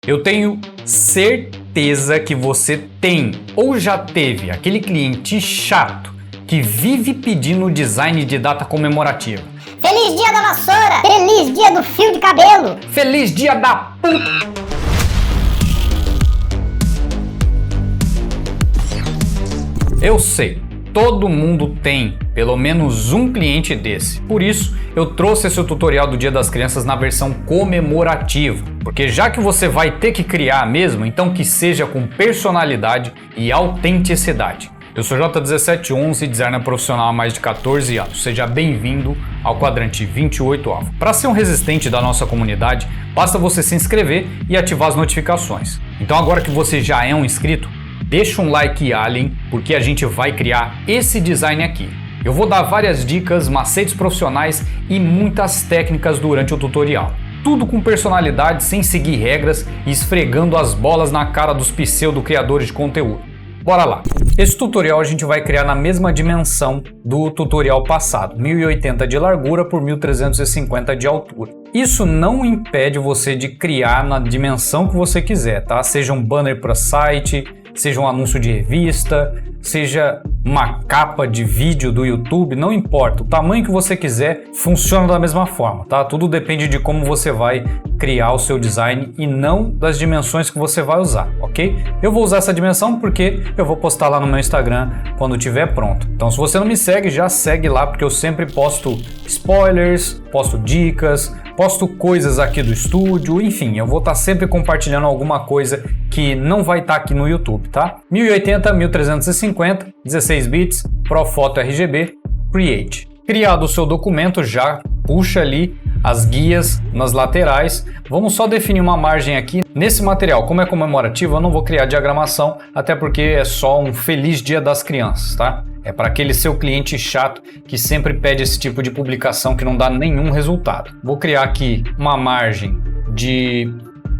Eu tenho certeza que você tem ou já teve aquele cliente chato que vive pedindo design de data comemorativa. Feliz dia da vassoura! Feliz dia do fio de cabelo! Feliz dia da puta! Eu sei, todo mundo tem pelo menos um cliente desse. Por isso, eu trouxe esse tutorial do Dia das Crianças na versão comemorativa. Porque já que você vai ter que criar mesmo, então que seja com personalidade e autenticidade. Eu sou J1711, designer profissional há mais de 14 anos. Seja bem-vindo ao quadrante 28 Alpha. Para ser um resistente da nossa comunidade, basta você se inscrever e ativar as notificações. Então agora que você já é um inscrito, deixa um like alien, porque a gente vai criar esse design aqui. Eu vou dar várias dicas, macetes profissionais e muitas técnicas durante o tutorial. Tudo com personalidade, sem seguir regras e esfregando as bolas na cara dos pseudo-criadores de conteúdo. Bora lá! Esse tutorial a gente vai criar na mesma dimensão do tutorial passado, 1080 de largura por 1350 de altura. Isso não impede você de criar na dimensão que você quiser, tá? Seja um banner para site, seja um anúncio de revista, seja uma capa de vídeo do YouTube, não importa. O tamanho que você quiser funciona da mesma forma, tá? Tudo depende de como você vai criar o seu design e não das dimensões que você vai usar, ok? Eu vou usar essa dimensão porque eu vou postar lá no meu Instagram quando estiver pronto. Então, se você não me segue, já segue lá, porque eu sempre posto spoilers, posto dicas, posto coisas aqui do estúdio, enfim, eu vou estar sempre compartilhando alguma coisa que não vai estar aqui no YouTube, tá? 1080, 1350, 16 bits, ProPhoto RGB, Create. Criado o seu documento, já puxa ali as guias nas laterais. Vamos só definir uma margem aqui. Nesse material, como é comemorativo, eu não vou criar diagramação, até porque é só um feliz dia das crianças, tá? É para aquele seu cliente chato que sempre pede esse tipo de publicação que não dá nenhum resultado. Vou criar aqui uma margem de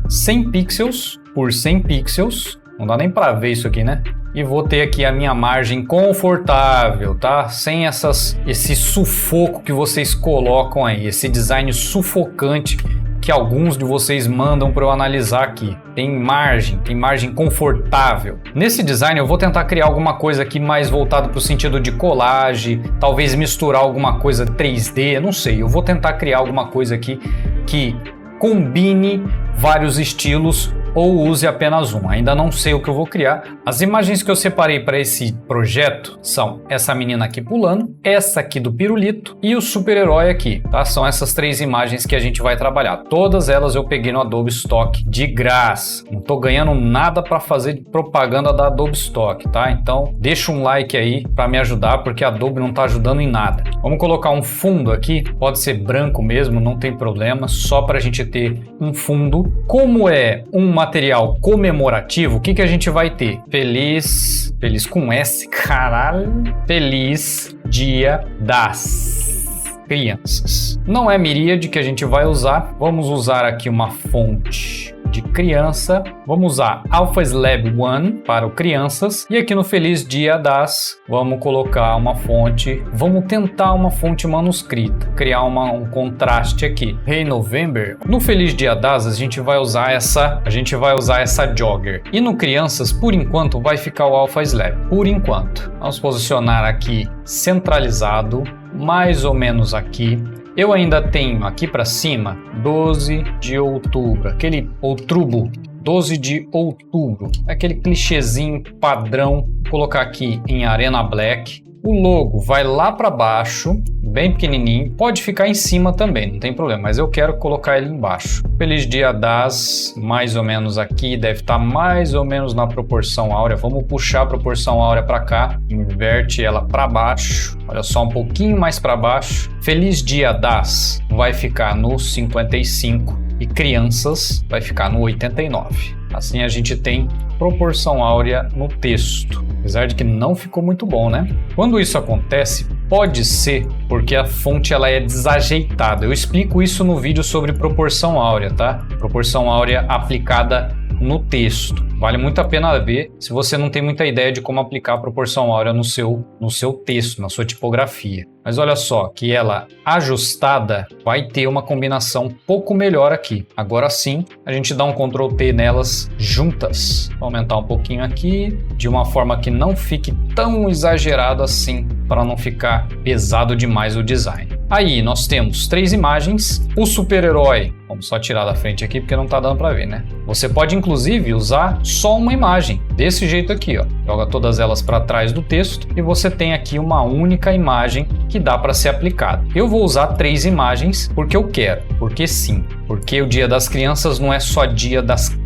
100 pixels por 100 pixels. Não dá nem para ver isso aqui, né? E vou ter aqui a minha margem confortável, tá? Sem esse sufoco que vocês colocam aí, esse design sufocante que alguns de vocês mandam para eu analisar aqui. Tem margem confortável. Nesse design eu vou tentar criar alguma coisa aqui mais voltado para o sentido de colagem, talvez misturar alguma coisa 3D, não sei. Eu vou tentar criar alguma coisa aqui que combine vários estilos ou use apenas um. Ainda não sei o que eu vou criar. As imagens que eu separei para esse projeto são essa menina aqui pulando, essa aqui do pirulito e o super-herói aqui, tá? São essas três imagens que a gente vai trabalhar. Todas elas eu peguei no Adobe Stock de graça. Não tô ganhando nada para fazer propaganda da Adobe Stock, tá? Então deixa um like aí para me ajudar, porque a Adobe não tá ajudando em nada. Vamos colocar um fundo aqui, pode ser branco mesmo, não tem problema, só para a gente ter um fundo. Como é um material comemorativo, o que a gente vai ter? Feliz com S, caralho, Feliz Dia das Crianças. Não é miríade que a gente vai usar, vamos usar aqui uma fonte de criança, vamos usar Alpha Slab 1 para o crianças, e aqui no Feliz Dia das, vamos colocar uma fonte, vamos tentar uma fonte manuscrita, criar um contraste aqui. Hey November, no Feliz Dia das a gente vai usar essa jogger, e no crianças, por enquanto, vai ficar o Alpha Slab, por enquanto. Vamos posicionar aqui centralizado, mais ou menos aqui. Eu ainda tenho aqui para cima 12 de outubro, aquele outubro, 12 de outubro, aquele clichêzinho padrão. Vou colocar aqui em Arena Black. O logo vai lá para baixo, bem pequenininho, pode ficar em cima também, não tem problema, mas eu quero colocar ele embaixo. Feliz Dia das, mais ou menos aqui, deve estar mais ou menos na proporção áurea. Vamos puxar a proporção áurea para cá, inverte ela para baixo, olha só, um pouquinho mais para baixo. Feliz Dia das vai ficar no 55 e crianças vai ficar no 89. Assim a gente tem proporção áurea no texto, apesar de que não ficou muito bom, né? Quando isso acontece, pode ser porque a fonte ela é desajeitada. Eu explico isso no vídeo sobre proporção áurea, tá? Proporção áurea aplicada no texto. Vale muito a pena ver se você não tem muita ideia de como aplicar a proporção áurea no seu texto, na sua tipografia. Mas olha só, que ela ajustada vai ter uma combinação um pouco melhor aqui. Agora sim, a gente dá um Ctrl T nelas juntas. Vou aumentar um pouquinho aqui, de uma forma que não fique tão exagerado assim, para não ficar pesado demais o design. Aí nós temos 3 imagens. O super-herói, vamos só tirar da frente aqui porque não tá dando para ver, né? Você pode inclusive usar só uma imagem, desse jeito aqui, ó. Joga todas elas para trás do texto e você tem aqui uma única imagem que dá para ser aplicada. Eu vou usar 3 imagens porque eu quero, porque sim, porque o Dia das Crianças não é só dia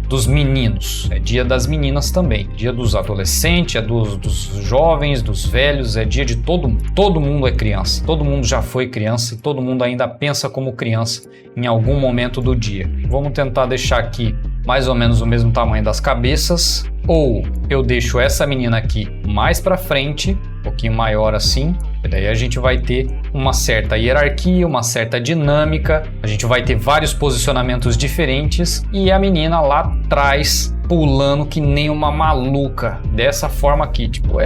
dos meninos, é dia das meninas também, dia dos adolescentes, é dos jovens, dos velhos, é dia de todo mundo. Todo mundo é criança, todo mundo já foi criança e todo mundo ainda pensa como criança em algum momento do dia. Vamos tentar deixar aqui mais ou menos o mesmo tamanho das cabeças, ou eu deixo essa menina aqui mais para frente, um pouquinho maior assim, e daí a gente vai ter uma certa hierarquia, uma certa dinâmica, a gente vai ter vários posicionamentos diferentes e a menina lá atrás pulando que nem uma maluca, dessa forma aqui, tipo,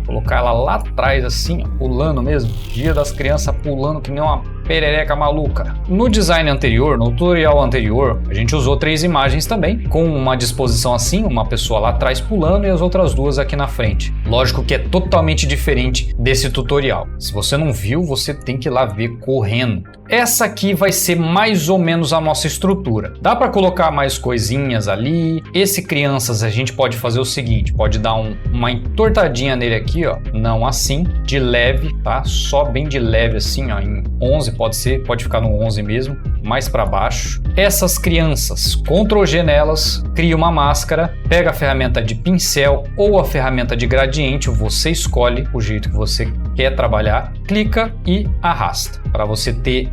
colocar ela lá atrás assim, ó, pulando mesmo, Dia das Crianças pulando que nem uma perereca maluca. No design anterior, no tutorial anterior, a gente usou 3 imagens também, com uma disposição assim, uma pessoa lá atrás pulando e as outras 2 aqui na frente. Lógico que é totalmente diferente desse tutorial. Se você não viu, você tem que ir lá ver correndo. Essa aqui vai ser mais ou menos a nossa estrutura. Dá para colocar mais coisinhas ali. Esse crianças a gente pode fazer o seguinte, pode dar uma entortadinha nele aqui, ó, não assim, de leve, tá? Só bem de leve assim, ó, em 11 pode ficar no 11 mesmo, mais para baixo. Essas crianças, Ctrl G nelas, cria uma máscara, pega a ferramenta de pincel ou a ferramenta de gradiente, você escolhe o jeito que você quer trabalhar, clica e arrasta, para você ter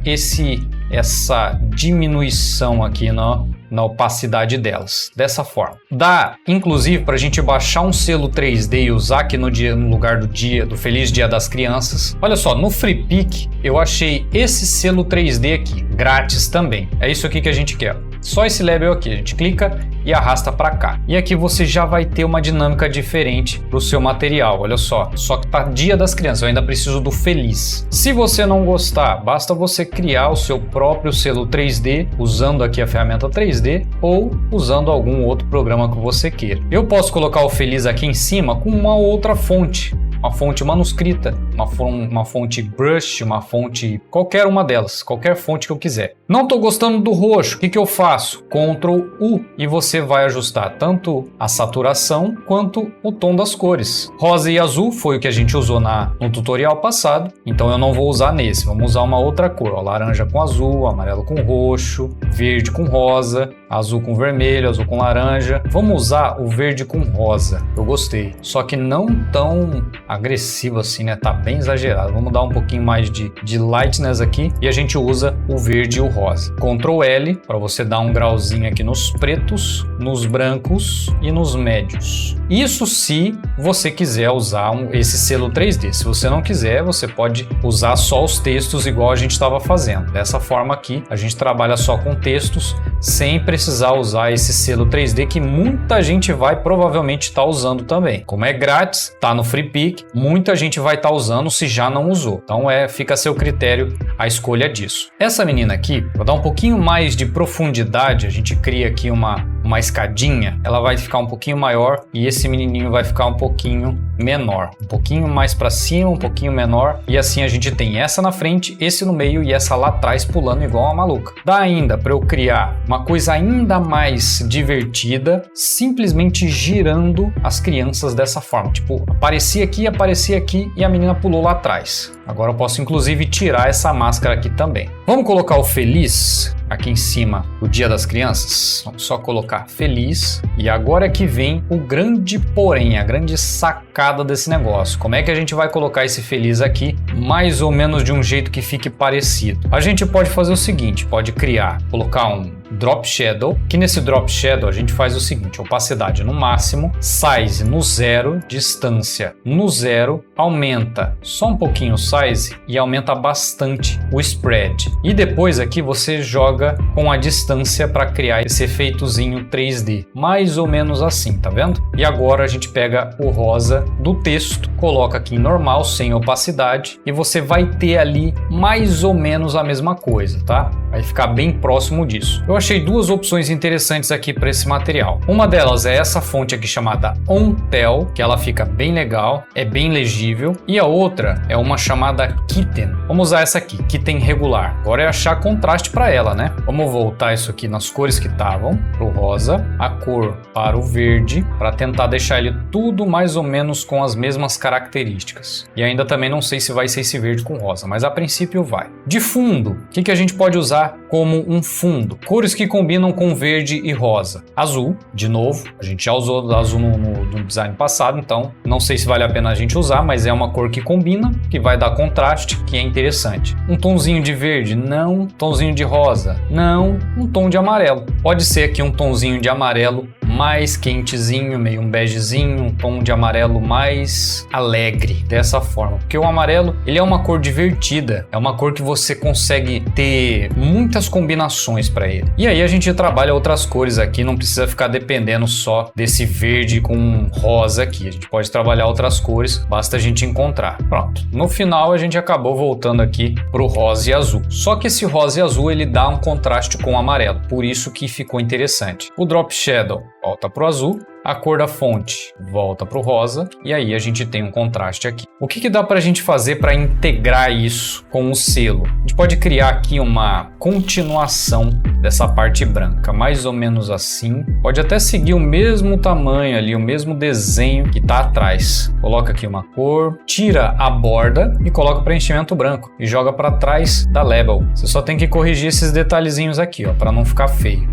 essa diminuição aqui na opacidade delas, dessa forma. Dá, inclusive, para a gente baixar um selo 3D e usar aqui no lugar do Feliz Dia das Crianças. Olha só, no Freepik eu achei esse selo 3D aqui, grátis também. É isso aqui que a gente quer. Só esse label aqui, a gente clica e arrasta para cá. E aqui você já vai ter uma dinâmica diferente para o seu material, olha só. Só que tá Dia das Crianças, eu ainda preciso do feliz. Se você não gostar, basta você criar o seu próprio selo 3D, usando aqui a ferramenta 3D ou usando algum outro programa que você queira. Eu posso colocar o feliz aqui em cima com uma outra fonte. Uma fonte manuscrita, uma fonte brush, uma fonte, qualquer uma delas, qualquer fonte que eu quiser. Não estou gostando do roxo, o que eu faço? Ctrl U e você vai ajustar tanto a saturação quanto o tom das cores. Rosa e azul foi o que a gente usou no tutorial passado, então eu não vou usar nesse, vamos usar uma outra cor, ó, laranja com azul, amarelo com roxo, verde com rosa, azul com vermelho, azul com laranja. Vamos usar o verde com rosa, eu gostei, só que não tão agressivo assim, né? Tá bem exagerado. Vamos dar um pouquinho mais de lightness aqui e a gente usa o verde e o rosa. Ctrl L para você dar um grauzinho aqui nos pretos, nos brancos e nos médios. Isso se você quiser usar esse selo 3D. Se você não quiser, você pode usar só os textos igual a gente estava fazendo. Dessa forma aqui, a gente trabalha só com textos sem precisar usar esse selo 3D que muita gente vai provavelmente estar usando também. Como é grátis, tá no Freepik, muita gente vai estar usando se já não usou. Então fica a seu critério a escolha disso. Essa menina aqui, para dar um pouquinho mais de profundidade, a gente cria aqui uma escadinha, ela vai ficar um pouquinho maior e esse menininho vai ficar um pouquinho menor, um pouquinho mais para cima, um pouquinho menor, e assim a gente tem essa na frente, esse no meio e essa lá atrás pulando igual uma maluca. Dá ainda para eu criar uma coisa ainda mais divertida, simplesmente girando as crianças dessa forma, tipo, aparecia aqui e a menina pulou lá atrás. Agora eu posso inclusive tirar essa máscara aqui também. Vamos colocar o feliz aqui em cima do Dia das Crianças. Vamos só colocar feliz. E agora é que vem o grande porém, a grande sacada desse negócio. Como é que a gente vai colocar esse feliz aqui mais ou menos de um jeito que fique parecido? A gente pode fazer o seguinte, pode colocar um Drop Shadow, que nesse Drop Shadow a gente faz o seguinte: opacidade no máximo, size no 0, distância no 0, aumenta só um pouquinho o size e aumenta bastante o spread. E depois aqui você joga com a distância para criar esse efeitozinho 3D, mais ou menos assim, tá vendo? E agora a gente pega o rosa do texto, coloca aqui em normal, sem opacidade, e você vai ter ali mais ou menos a mesma coisa, tá? Vai ficar bem próximo disso. Eu achei duas opções interessantes aqui para esse material. Uma delas é essa fonte aqui chamada OnTel, que ela fica bem legal, é bem legível, e a outra é uma chamada Kitten. Vamos usar essa aqui, Kitten regular. Agora é achar contraste para ela, né? Vamos voltar isso aqui nas cores que estavam, pro rosa, a cor para o verde, para tentar deixar ele tudo mais ou menos com as mesmas características. E ainda também não sei se vai ser esse verde com rosa, mas a princípio vai. De fundo, o que a gente pode usar como um fundo? Cores que combinam com verde e rosa. Azul, de novo, a gente já usou azul no design passado, então não sei se vale a pena a gente usar, mas é uma cor que combina, que vai dar contraste, que é interessante. Um tonzinho de verde? Não. Um tonzinho de rosa? Não. Um tom de amarelo. Pode ser aqui um tonzinho de amarelo mais quentezinho, meio um begezinho, um tom de amarelo mais alegre, dessa forma. Porque o amarelo, ele é uma cor divertida, é uma cor que você consegue ter muitas combinações para ele. E aí a gente trabalha outras cores aqui, não precisa ficar dependendo só desse verde com rosa aqui. A gente pode trabalhar outras cores, basta a gente encontrar. Pronto. No final a gente acabou voltando aqui pro rosa e azul. Só que esse rosa e azul, ele dá um contraste com o amarelo, por isso que ficou interessante. O Drop Shadow volta pro azul, a cor da fonte volta para o rosa, e aí a gente tem um contraste aqui. O que dá para a gente fazer para integrar isso com o selo? A gente pode criar aqui uma continuação dessa parte branca, mais ou menos assim. Pode até seguir o mesmo tamanho ali, o mesmo desenho que está atrás. Coloca aqui uma cor, tira a borda e coloca preenchimento branco e joga para trás da label. Você só tem que corrigir esses detalhezinhos aqui, ó, para não ficar feio.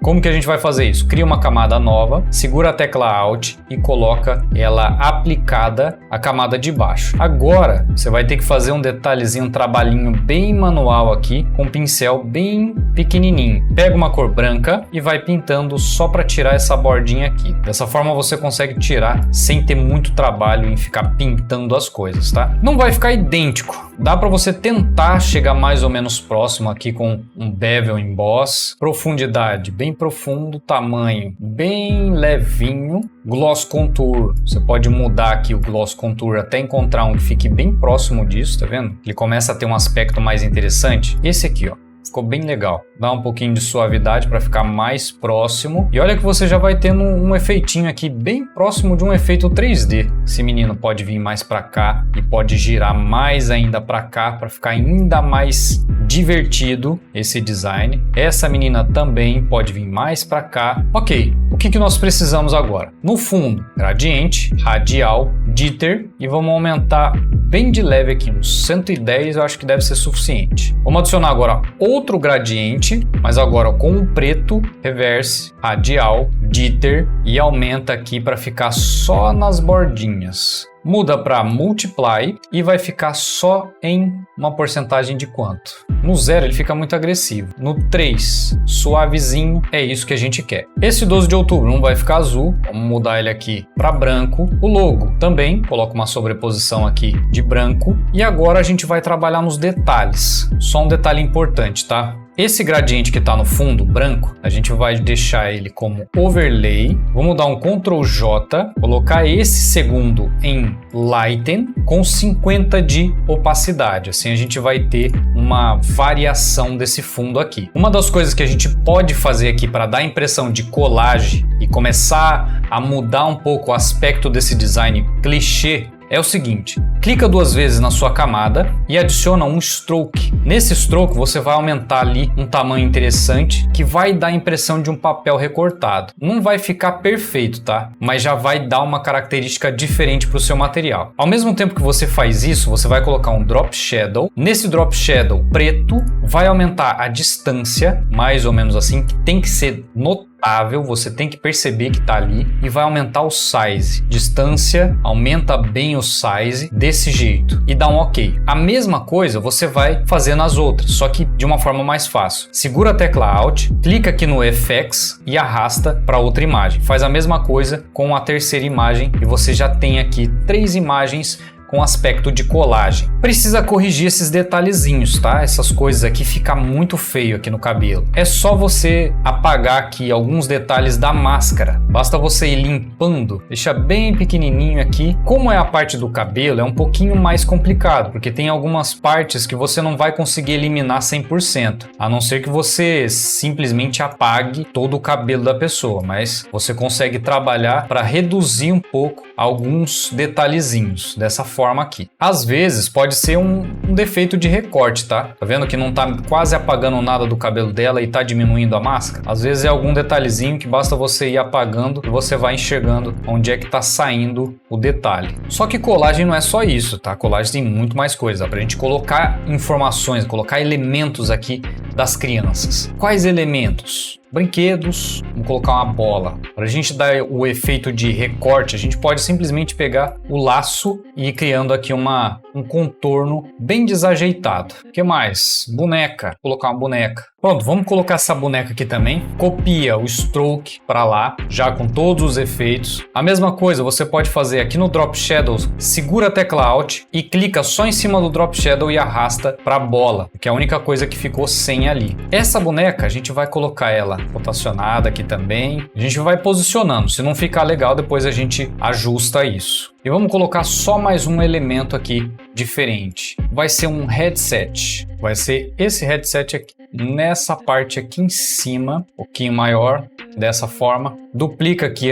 Como que a gente vai fazer isso? Cria uma camada nova, segura a tecla Alt e coloca ela aplicada à camada de baixo. Agora, você vai ter que fazer um detalhezinho, um trabalhinho bem manual aqui, com um pincel bem pequenininho. Pega uma cor branca e vai pintando só para tirar essa bordinha aqui. Dessa forma você consegue tirar sem ter muito trabalho em ficar pintando as coisas, tá? Não vai ficar idêntico. Dá para você tentar chegar mais ou menos próximo aqui com um bevel emboss, profundidade bem profundo, tamanho bem levinho, gloss contour, você pode mudar aqui o gloss contour até encontrar um que fique bem próximo disso, tá vendo? Ele começa a ter um aspecto mais interessante. Esse aqui, ó, ficou bem legal. Dá um pouquinho de suavidade para ficar mais próximo. E olha que você já vai tendo um efeitinho aqui bem próximo de um efeito 3D. Esse menino pode vir mais para cá e pode girar mais ainda para cá para ficar ainda mais divertido esse design. Essa menina também pode vir mais para cá. Ok, o que nós precisamos agora? No fundo, gradiente, radial, jitter e vamos aumentar bem de leve aqui, uns 110 eu acho que deve ser suficiente. Vamos adicionar agora outro gradiente, mas agora com o preto, reverse, radial, jitter e aumenta aqui para ficar só nas bordinhas. Muda para multiply e vai ficar só em uma porcentagem de quanto? No 0 ele fica muito agressivo. No 3, suavezinho, é isso que a gente quer. Esse 12 de outubro não vai ficar azul, vamos mudar ele aqui para branco. O logo também, coloca uma sobreposição aqui de branco. E agora a gente vai trabalhar nos detalhes. Só um detalhe importante, tá? Esse gradiente que está no fundo branco, a gente vai deixar ele como overlay. Vamos dar um Ctrl J, colocar esse segundo em lighten com 50 de opacidade. Assim a gente vai ter uma variação desse fundo aqui. Uma das coisas que a gente pode fazer aqui para dar a impressão de colagem e começar a mudar um pouco o aspecto desse design clichê é o seguinte: clica duas vezes na sua camada e adiciona um stroke. Nesse stroke você vai aumentar ali um tamanho interessante que vai dar a impressão de um papel recortado. Não vai ficar perfeito, tá? Mas já vai dar uma característica diferente para o seu material. Ao mesmo tempo que você faz isso, você vai colocar um Drop Shadow. Nesse Drop Shadow preto, vai aumentar a distância, mais ou menos assim, que tem que ser notável, você tem que perceber que está ali, e vai aumentar o size. Distância, aumenta bem o size desse desse jeito e dá um ok. A mesma coisa você vai fazer nas outras, só que de uma forma mais fácil. Segura a tecla Alt, clica aqui no FX e arrasta para outra imagem. Faz a mesma coisa com a terceira imagem e você já tem aqui 3 imagens com aspecto de colagem. Precisa corrigir esses detalhezinhos, tá? Essas coisas aqui fica muito feio aqui no cabelo. É só você apagar aqui alguns detalhes da máscara. Basta você ir limpando, deixa bem pequenininho aqui. Como é a parte do cabelo, é um pouquinho mais complicado, porque tem algumas partes que você não vai conseguir eliminar 100%, a não ser que você simplesmente apague todo o cabelo da pessoa, mas você consegue trabalhar para reduzir um pouco alguns detalhezinhos dessa forma aqui. Às vezes pode ser um defeito de recorte, tá? Tá vendo que não tá quase apagando nada do cabelo dela e tá diminuindo a máscara? Às vezes é algum detalhezinho que basta você ir apagando e você vai enxergando onde é que tá saindo o detalhe. Só que colagem não é só isso, tá? Colagem tem muito mais coisa. Dá pra gente colocar informações, colocar elementos aqui das crianças. Quais elementos? Brinquedos, vamos colocar uma bola. Para a gente dar o efeito de recorte, a gente pode simplesmente pegar o laço e ir criando aqui um contorno bem desajeitado. O que mais? Boneca, vou colocar uma boneca. Pronto, vamos colocar essa boneca aqui também. Copia o stroke para lá, já com todos os efeitos. A mesma coisa você pode fazer aqui no Drop Shadow, segura a tecla Alt e clica só em cima do Drop Shadow e arrasta para a bola, que é a única coisa que ficou sem ali. Essa boneca a gente vai colocar ela rotacionada aqui também. A gente vai posicionando, se não ficar legal depois a gente ajusta isso. E vamos colocar só mais um elemento aqui diferente. Vai ser um headset. Vai ser esse headset aqui. Nessa parte aqui em cima, um pouquinho maior, dessa forma. Duplica aqui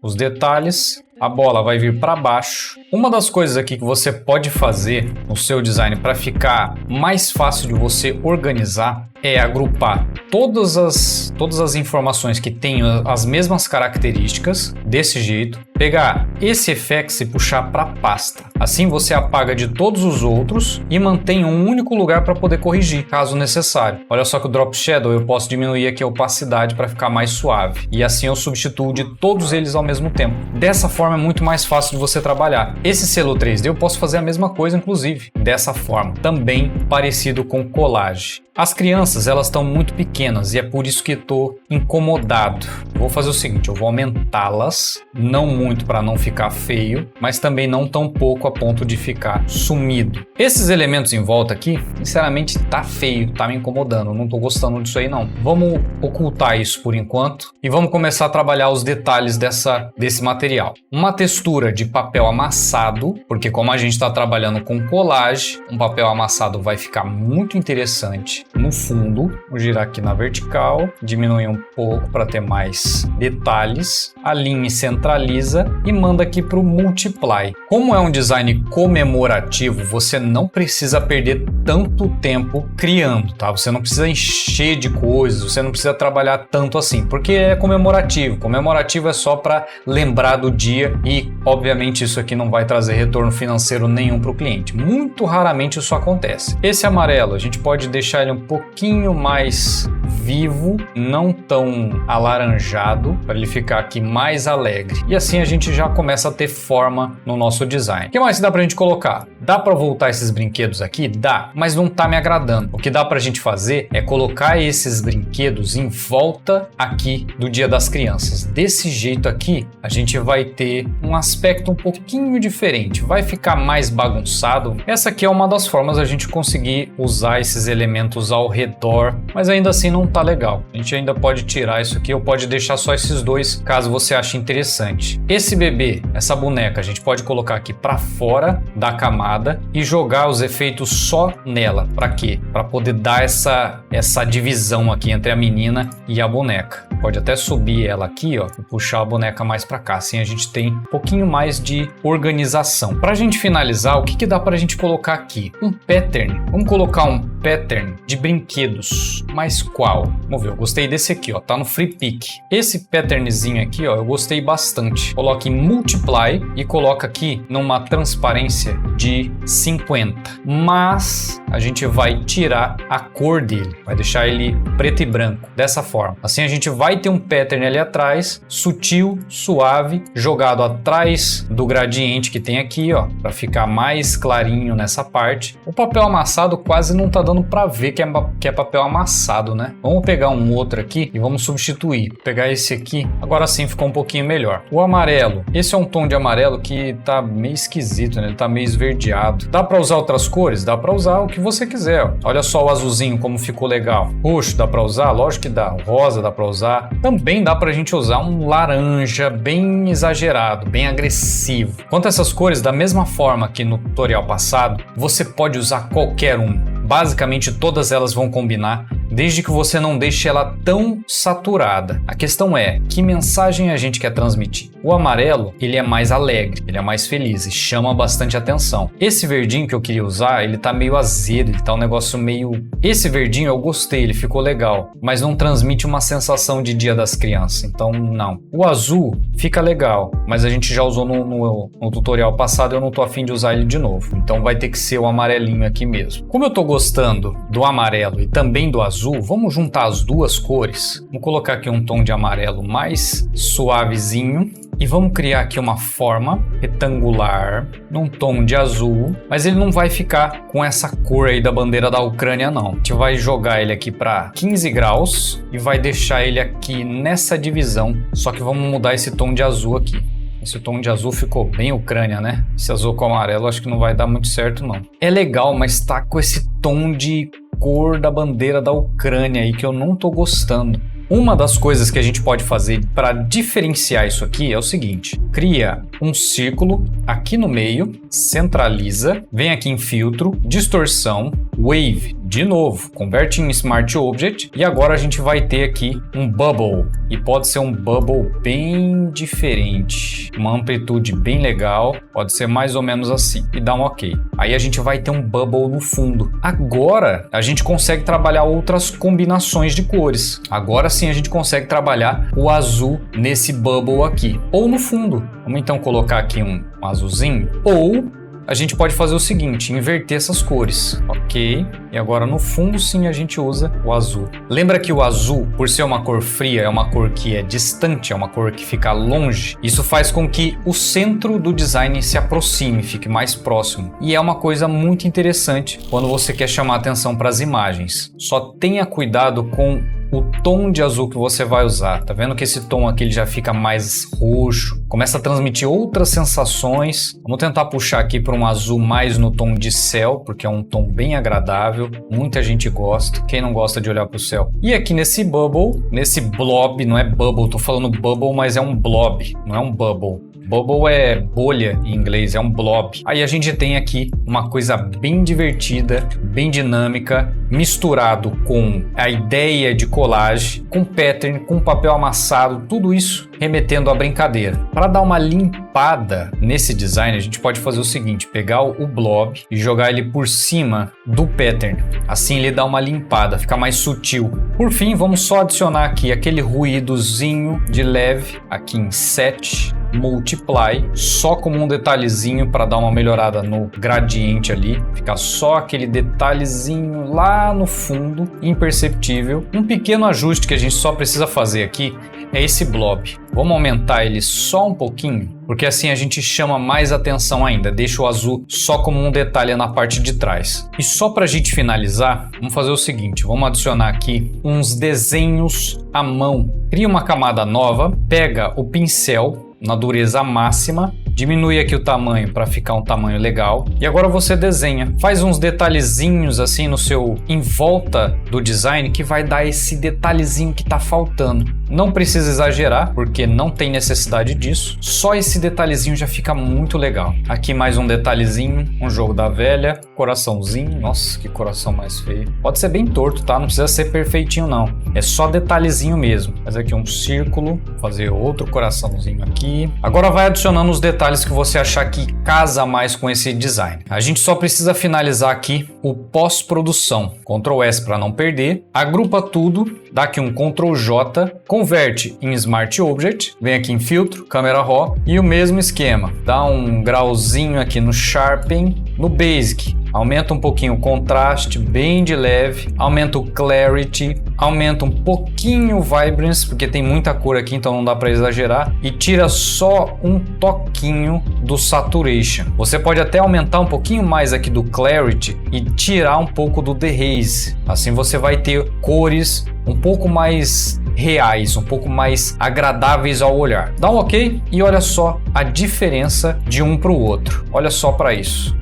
os detalhes. A bola vai vir para baixo. Uma das coisas aqui que você pode fazer no seu design para ficar mais fácil de você organizar é agrupar todas as informações que têm as mesmas características desse jeito, pegar esse FX e puxar para pasta. Assim você apaga de todos os outros e mantém um único lugar para poder corrigir, caso necessário. Olha só que o Drop Shadow eu posso diminuir aqui a opacidade para ficar mais suave. E assim eu substituo de todos eles ao mesmo tempo. Dessa forma é muito mais fácil de você trabalhar. Esse selo 3D eu posso fazer a mesma coisa, inclusive, dessa forma. Também parecido com colagem. As crianças, elas estão muito pequenas e é por isso que estou incomodado. Eu vou fazer o seguinte, eu vou aumentá-las, não muito para não ficar feio, mas também não tão pouco a ponto de ficar sumido. Esses elementos em volta aqui, sinceramente, tá feio, tá me incomodando, não estou gostando disso aí não. Vamos ocultar isso por enquanto e vamos começar a trabalhar os detalhes desse material. Uma textura de papel amassado, porque como a gente está trabalhando com colagem, um papel amassado vai ficar muito interessante. No fundo, vou girar aqui na vertical, diminuir um pouco para ter mais detalhes, alinha e centraliza e manda aqui para o Multiply. Como é um design comemorativo, você não precisa perder tanto tempo criando, tá? Você não precisa encher de coisas, você não precisa trabalhar tanto assim, porque é comemorativo. Comemorativo é só para lembrar do dia e, obviamente, isso aqui não vai trazer retorno financeiro nenhum para o cliente. Muito raramente isso acontece. Esse amarelo, a gente pode deixar ele um pouquinho mais vivo, não tão alaranjado, para ele ficar aqui mais alegre. E assim a gente já começa a ter forma no nosso design. O que mais dá pra gente colocar? Dá para voltar esses brinquedos aqui? Dá, mas não tá me agradando. O que dá pra gente fazer é colocar esses brinquedos em volta aqui do Dia das Crianças. Desse jeito aqui, a gente vai ter um aspecto um pouquinho diferente. Vai ficar mais bagunçado. Essa aqui é uma das formas a gente conseguir usar esses elementos ao redor, mas ainda assim não tá legal. A gente ainda pode tirar isso aqui ou pode deixar só esses dois, caso você ache interessante. Esse bebê, essa boneca, a gente pode colocar aqui para fora da camada e jogar os efeitos só nela. Para quê? Para poder dar essa divisão aqui entre a menina e a boneca. Pode até subir ela aqui, ó, e puxar a boneca mais para cá. Assim a gente tem um pouquinho mais de organização. Para a gente finalizar, o que dá para a gente colocar aqui? Um pattern. Vamos colocar um pattern de brinquedos. Mas qual? Vamos ver, eu gostei desse aqui, ó, tá no Free Pick. Esse patternzinho aqui, ó, eu gostei bastante. Coloca em Multiply e coloca aqui numa transparência de de 50. Mas a gente vai tirar a cor dele, vai deixar ele preto e branco, dessa forma. Assim a gente vai ter um pattern ali atrás, sutil, suave, jogado atrás do gradiente que tem aqui, ó, para ficar mais clarinho nessa parte. O papel amassado quase não tá dando para ver que é papel amassado, né? Vamos pegar um outro aqui e vamos substituir. Vou pegar esse aqui, agora sim ficou um pouquinho melhor. O amarelo, esse é um tom de amarelo que tá meio esquisito, né? Ele tá meio esverdeado. Dá para usar outras cores? Dá para usar o que você quiser, ó. Olha só o azulzinho como ficou legal. Roxo dá para usar? Lógico que dá. O rosa dá para usar. Também dá pra gente usar um laranja bem exagerado, bem agressivo. Quanto a essas cores, da mesma forma que no tutorial passado, você pode usar qualquer um. Basicamente todas elas vão combinar, desde que você não deixe ela tão saturada. A questão é, que mensagem a gente quer transmitir? O amarelo, ele é mais alegre, ele é mais feliz e chama bastante atenção. Esse verdinho que eu queria usar, ele tá meio azedo, ele tá um negócio meio... Esse verdinho eu gostei, ele ficou legal, mas não transmite uma sensação de Dia das Crianças, então não. O azul fica legal, mas a gente já usou no tutorial passado, eu não tô afim de usar ele de novo. Então vai ter que ser o amarelinho aqui mesmo. Como eu tô gostando do amarelo e também do azul, vamos juntar as duas cores. Vou colocar aqui um tom de amarelo mais suavezinho e vamos criar aqui uma forma retangular num tom de azul, mas ele não vai ficar com essa cor aí da bandeira da Ucrânia não. A gente vai jogar ele aqui para 15 graus e vai deixar ele aqui nessa divisão, só que vamos mudar esse tom de azul aqui. Esse tom de azul ficou bem Ucrânia, né? Esse azul com amarelo acho que não vai dar muito certo não. É legal, mas tá com esse tom de cor da bandeira da Ucrânia aí que eu não tô gostando. Uma das coisas que a gente pode fazer para diferenciar isso aqui é o seguinte: cria um círculo aqui no meio, centraliza, vem aqui em filtro, distorção, wave, de novo, converte em Smart Object e agora a gente vai ter aqui um bubble e pode ser um bubble bem diferente, uma amplitude bem legal, pode ser mais ou menos assim e dá um ok. Aí a gente vai ter um bubble no fundo. Agora a gente consegue trabalhar outras combinações de cores. Agora sim a gente consegue trabalhar o azul nesse bubble aqui ou no fundo. Vamos então colocar aqui um azulzinho ou a gente pode fazer o seguinte, inverter essas cores, ok? E agora no fundo sim a gente usa o azul. Lembra que o azul, por ser uma cor fria, é uma cor que é distante, é uma cor que fica longe. Isso faz com que o centro do design se aproxime, fique mais próximo. E é uma coisa muito interessante quando você quer chamar atenção para as imagens. Só tenha cuidado com o tom de azul que você vai usar. Tá vendo que esse tom aqui ele já fica mais roxo, começa a transmitir outras sensações. Vamos tentar puxar aqui para um azul mais no tom de céu, porque é um tom bem agradável, muita gente gosta. Quem não gosta de olhar para o céu? E aqui nesse bubble, nesse blob, não é bubble, tô falando bubble, mas é um blob, não é um bubble. Bubble é bolha em inglês, é um blob. Aí a gente tem aqui uma coisa bem divertida, bem dinâmica, misturado com a ideia de colagem, com pattern, com papel amassado, tudo isso remetendo à brincadeira. Para dar uma limpada nesse design, a gente pode fazer o seguinte, pegar o blob e jogar ele por cima do pattern. Assim ele dá uma limpada, fica mais sutil. Por fim, vamos só adicionar aqui aquele ruídozinho de leve, aqui em Set, Multiply, só como um detalhezinho para dar uma melhorada no gradiente ali, fica só aquele detalhezinho lá no fundo, imperceptível. Um pequeno ajuste que a gente só precisa fazer aqui é esse blob. Vamos aumentar ele só um pouquinho, porque assim a gente chama mais atenção ainda, deixa o azul só como um detalhe na parte de trás. E só para a gente finalizar, vamos fazer o seguinte, vamos adicionar aqui uns desenhos à mão. Cria uma camada nova, pega o pincel na dureza máxima, diminui aqui o tamanho para ficar um tamanho legal e agora você desenha, faz uns detalhezinhos assim no seu em volta do design que vai dar esse detalhezinho que tá faltando. Não precisa exagerar porque não tem necessidade disso, só esse detalhezinho já fica muito legal. Aqui mais um detalhezinho, um jogo da velha, coraçãozinho, nossa que coração mais feio, pode ser bem torto, tá? Não precisa ser perfeitinho não, é só detalhezinho mesmo. Fazer aqui um círculo, fazer outro coraçãozinho aqui. Agora vai adicionando os detalhes que você achar que casa mais com esse design. A gente só precisa finalizar aqui o pós-produção. Ctrl S para não perder. Agrupa tudo, dá aqui um Ctrl J. Com converte em Smart Object, vem aqui em Filtro, Câmera RAW e o mesmo esquema. Dá um grauzinho aqui no Sharpen, no Basic. Aumenta um pouquinho o contraste, bem de leve, aumenta o Clarity, aumenta um pouquinho o Vibrance, porque tem muita cor aqui, então não dá para exagerar, e tira só um toquinho do Saturation. Você pode até aumentar um pouquinho mais aqui do Clarity e tirar um pouco do Dehaze. Assim você vai ter cores um pouco mais reais, um pouco mais agradáveis ao olhar. Dá um OK e olha só a diferença de um para o outro. Olha só para isso.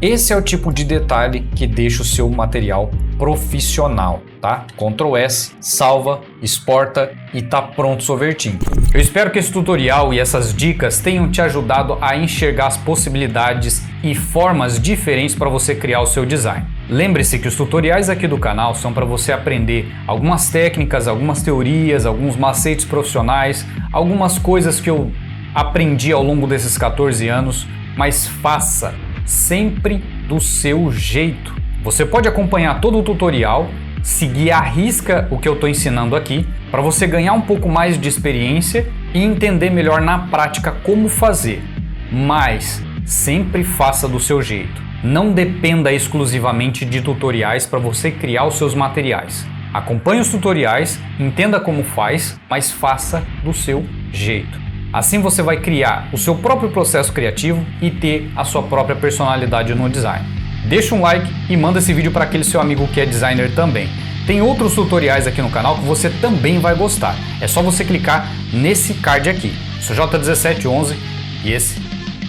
Esse é o tipo de detalhe que deixa o seu material profissional, tá? Ctrl S, salva, exporta e tá pronto o seu Vertim. Eu espero que esse tutorial e essas dicas tenham te ajudado a enxergar as possibilidades e formas diferentes para você criar o seu design. Lembre-se que os tutoriais aqui do canal são para você aprender algumas técnicas, algumas teorias, alguns macetes profissionais, algumas coisas que eu aprendi ao longo desses 14 anos, mas faça sempre do seu jeito. Você pode acompanhar todo o tutorial, seguir à risca o que eu estou ensinando aqui, para você ganhar um pouco mais de experiência e entender melhor na prática como fazer. Mas sempre faça do seu jeito. Não dependa exclusivamente de tutoriais para você criar os seus materiais. Acompanhe os tutoriais, entenda como faz, mas faça do seu jeito. Assim você vai criar o seu próprio processo criativo e ter a sua própria personalidade no design. Deixa um like e manda esse vídeo para aquele seu amigo que é designer também. Tem outros tutoriais aqui no canal que você também vai gostar. É só você clicar nesse card aqui. Sou J1711 e esse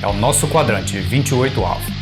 é o nosso quadrante 28 alfa.